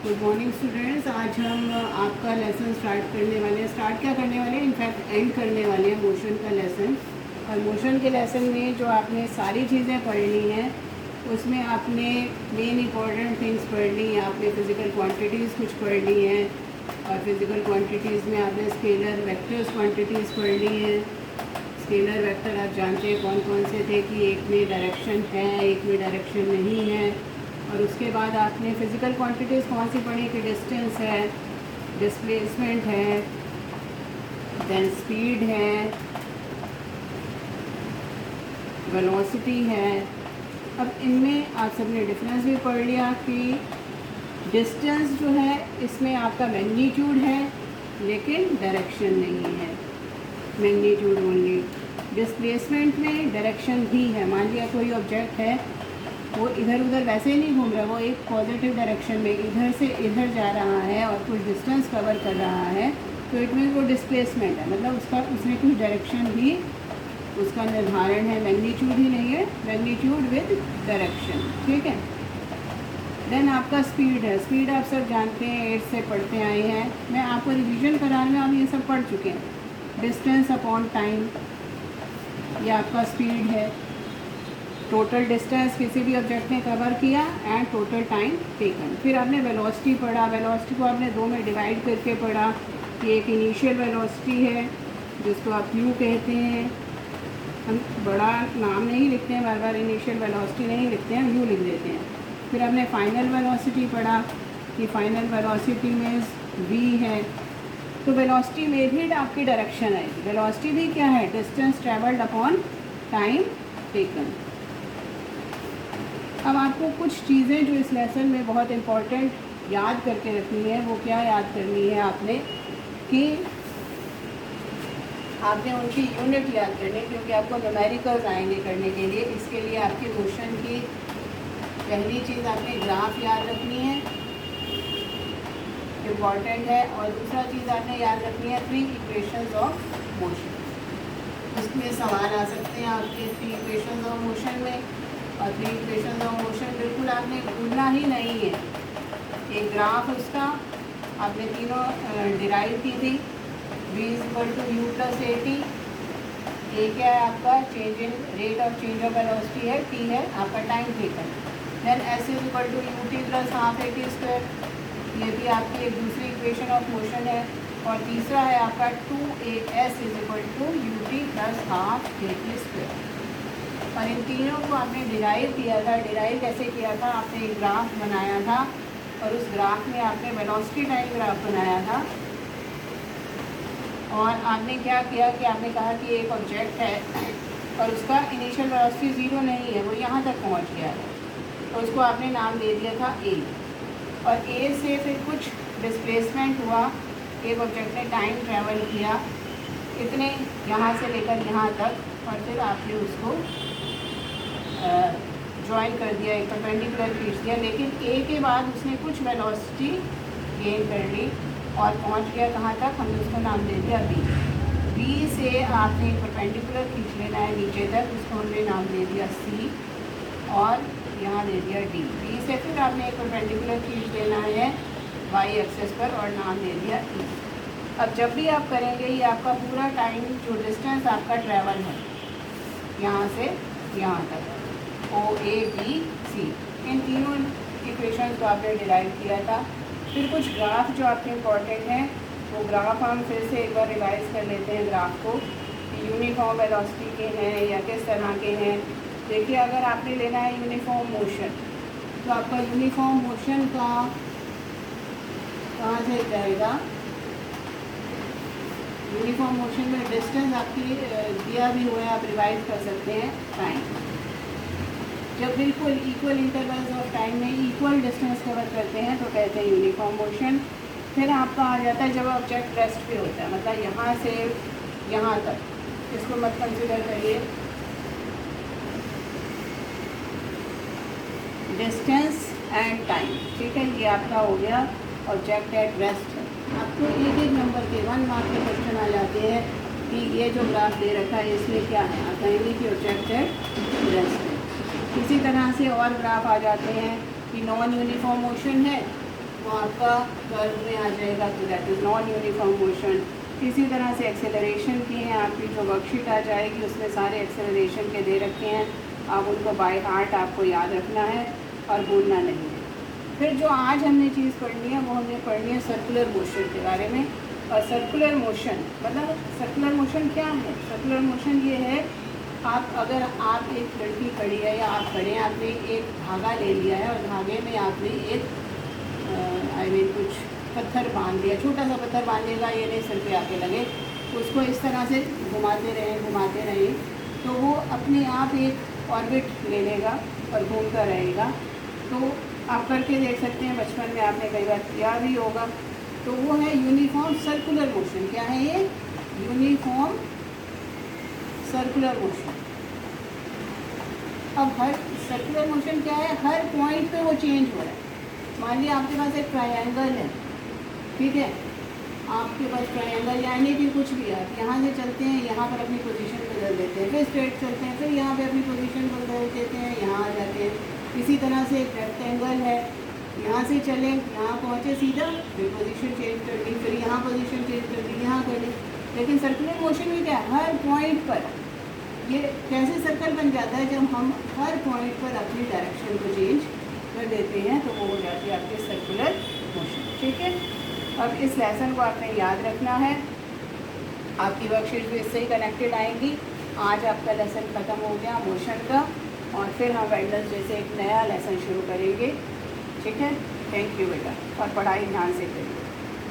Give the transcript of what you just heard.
Good morning students. आज हम आपका लेसन स्टार्ट करने वाले हैं। स्टार्ट क्या करने वाले हैं, इनफैक्ट एंड करने वाले हैं मोशन का लेसन। और मोशन के लेसन में जो आपने सारी चीज़ें पढ़नी हैं उसमें आपने मेन इंपॉर्टेंट थिंग्स पढ़ ली हैं। आपने फ़िज़िकल क्वांटिटीज़ कुछ पढ़ ली हैं और फिज़िकल क्वांटिटीज़ में आपने स्केलर वेक्टर्स क्वांटिटीज़ पढ़ ली हैं। स्केलर वेक्टर आप जानते हैं कौन कौन से थे कि एक में डायरेक्शन है, एक में डायरेक्शन नहीं है। और उसके बाद आपने फ़िज़िकल क्वांटिटीज़ कौन सी पढ़ी कि डिस्टेंस है, डिस्प्लेसमेंट है, देन स्पीड है, वेलोसिटी है। अब इनमें आप सबने डिफरेंस भी पढ़ लिया कि डिस्टेंस जो है इसमें आपका मैग्नीट्यूड है लेकिन डायरेक्शन नहीं है, मैग्नीट्यूड ओनली। डिस्प्लेसमेंट में डायरेक्शन भी है। मान लिया कोई ऑब्जेक्ट है, वो इधर उधर वैसे ही नहीं घूम रहा, वो एक पॉजिटिव डायरेक्शन में इधर से इधर जा रहा है और कुछ डिस्टेंस कवर कर रहा है, तो इट मीन्स वो डिस्प्लेसमेंट है, मतलब उसने कुछ डायरेक्शन भी उसका निर्धारण है। मैग्नीट्यूड ही नहीं है, मैग्नीट्यूड विद डायरेक्शन, ठीक है। देन आपका स्पीड है। स्पीड आप सब जानते हैं, 8 से पढ़ते आए हैं। मैं आपको रिवीजन कराने में आप ये सब पढ़ चुके हैं। डिस्टेंस अपॉन टाइम, ये आपका स्पीड है। टोटल डिस्टेंस किसी भी ऑब्जेक्ट ने कवर किया एंड टोटल टाइम टेकन। फिर आपने वेलोसिटी पढ़ा। वेलोसिटी को आपने दो में डिवाइड करके पढ़ा कि एक इनिशियल वेलोसिटी है जिसको आप यू कहते हैं। हम बड़ा नाम नहीं लिखते हैं, बार बार इनिशियल वेलोसिटी नहीं लिखते हैं, यू लिख देते हैं। फिर आपने फाइनल वेलोसिटी पढ़ा कि फाइनल वेलोसिटी मीन्स वी है। तो वेलोसिटी में भी आपकी डायरेक्शन आएगी। वेलोसिटी भी क्या है, distance travelled upon time taken. अब आपको कुछ चीज़ें जो इस लेसन में बहुत इम्पॉर्टेंट याद करके रखनी है, वो क्या याद करनी है आपने कि आपने उनकी यूनिट याद करनी, क्योंकि आपको न्यूमेरिकल्स आएंगे करने के लिए। इसके लिए आपके क्वेश्चन की पहली चीज़ आपने ग्राफ याद रखनी है, इम्पॉर्टेंट है। और दूसरा चीज़ आपने याद रखनी है 3 इक्वेशंस ऑफ मोशन। उसमें सवाल आ सकते हैं आपके 3 इक्वेशंस ऑफ मोशन में। और 3 इक्वेशंस ऑफ मोशन बिल्कुल आपने भूलना ही नहीं है। एक ग्राफ उसका आपने तीनों डिराइव की थी। v = u + at। ए क्या है आपका change in rate of change of velocity है, t है आपका time taken. Then s = ut + ½ at²। ये भी आपकी एक दूसरी इक्वेशन ऑफ मोशन है। और तीसरा है आपका 2as = ut + ½ at²। और इन तीनों को आपने डिराइव किया था। डिराइव कैसे किया था, आपने एक ग्राफ बनाया था और उस ग्राफ में आपने वेलोसिटी टाइम ग्राफ बनाया था। और आपने क्या किया कि आपने कहा कि एक ऑब्जेक्ट है और उसका इनिशियल वेलोसिटी 0 नहीं है, वो यहाँ तक पहुँच गया है, तो उसको आपने नाम दे दिया था a। और a से फिर कुछ डिस्प्लेसमेंट हुआ, एक ऑब्जेक्ट ने टाइम ट्रैवल किया इतने यहाँ से लेकर यहाँ तक, और फिर आपने उसको ज्वाइन कर दिया, एक परपेंडिकुलर खींच दिया। लेकिन ए के बाद उसने कुछ वेलोसिटी गेन कर ली और पहुंच गया कहाँ तक, हमने उसको नाम दे दिया बी। बी से आपने एक परपेंडिकुलर खींच लेना है नीचे तक, उसको हमने नाम दे दिया सी और यहाँ दे दिया डी। बी से फिर आपने एक परपेंडिकुलर खींच लेना है वाई एक्सेस पर और नाम दे दिया ई। अब जब भी आप करेंगे, ये आपका पूरा टाइम जो डिस्टेंस आपका ट्रैवल है यहाँ से यहाँ तक, OABC, इन तीनों इक्वेशन को आपने डिराइव किया था। फिर कुछ ग्राफ जो आपके इम्पॉर्टेंट हैं, वो ग्राफ हम फिर से एक बार रिवाइज कर लेते हैं ग्राफ को कि यूनिफॉर्म वेलोसिटी के हैं या किस तरह के हैं। देखिए, अगर आपने लेना है यूनिफॉर्म मोशन, तो आपका यूनिफॉर्म मोशन का कहाँ से जाएगा, यूनिफॉर्म मोशन में डिस्टेंस आपकी दिया भी हुआ है, आप रिवाइज कर सकते हैं टाइम। जब बिल्कुल इक्वल इंटरवल्स ऑफ टाइम में इक्वल डिस्टेंस कवर करते हैं तो कहते हैं यूनिफॉर्म मोशन। फिर आपका आ जाता है जब ऑब्जेक्ट रेस्ट पे होता है, मतलब यहाँ से यहाँ तक, इसको मत कंसिडर करिए। डिस्टेंस एंड टाइम, ठीक है, ये आपका हो गया ऑब्जेक्ट एट रेस्ट। आपको एक एक नंबर के 1 मार्क के क्वेश्चन आ जाते हैं कि ये जो ग्राफ दे रखा है इसमें क्या है, आप कहेंगे कि ऑब्जेक्ट एट रेस्ट है। इसी तरह से और ग्राफ आ जाते हैं कि नॉन यूनिफॉर्म मोशन है वो आपका कर्व में आ जाएगा, तो that is non uniform motion. इसी तरह से एक्सेलरेशन की है आपकी जो वर्कशीट आ जाएगी, उसमें सारे एक्सेलरेशन के दे रखे हैं, आप उनको बाय हार्ट आपको याद रखना है और भूलना नहीं है। फिर जो आज हमने चीज़ पढ़नी है वो हमने पढ़नी है सर्कुलर मोशन के बारे में। और सर्कुलर मोशन मतलब सर्कुलर मोशन क्या है? सर्कुलर मोशन ये है, अगर आप एक लड़की खड़ी है या आप खड़े हैं, आपने एक धागा ले लिया है और धागे में आपने एक कुछ पत्थर बांध लिया, छोटा सा पत्थर बांधेगा, ये नहीं सिर पे आके लगे, उसको इस तरह से घुमाते रहें तो वो अपने आप एक ऑर्बिट ले लेगा और घूमता रहेगा। तो आप करके देख सकते हैं, बचपन में आपने कई बार किया भी होगा। तो वो है यूनिफॉर्म सर्कुलर मोशन। क्या है ये? Uniform circular motion. अब हर सर्कुलर मोशन क्या है? हर पॉइंट पे वो चेंज हो रहा है। मान लिया आपके पास एक ट्रायंगल है, ठीक है, आपके पास ट्रायंगल यानी कि कुछ भी, आप यहाँ से चलते हैं, यहाँ पर अपनी पोजीशन बदल देते हैं, फिर स्ट्रेट चलते हैं, फिर यहाँ पे अपनी पोजीशन बदल देते हैं, यहाँ आ जाते हैं। इसी तरह से एक रेक्टेंगल है, यहाँ से चले, यहाँ पहुँचे सीधा, फिर पोजीशन चेंज कर दी, फिर यहाँ पोजीशन चेंज कर दी, यहाँ कर दी। लेकिन सर्कुलर मोशन में क्या है? हर पॉइंट पर ये कैसे सर्कल बन जाता है? जब हम हर पॉइंट पर अपनी डायरेक्शन को चेंज कर देते हैं तो वो हो जाती है आपकी सर्कुलर मोशन। ठीक है, अब इस लेसन को आपने याद रखना है। आपकी वर्कशीट भी इससे ही कनेक्टेड आएंगी। आज आपका लेसन ख़त्म हो गया मोशन का, और फिर हम वेडनेसडे से एक नया लेसन शुरू करेंगे। ठीक है, थैंक यू बेटा, और पढ़ाई ध्यान से करिए।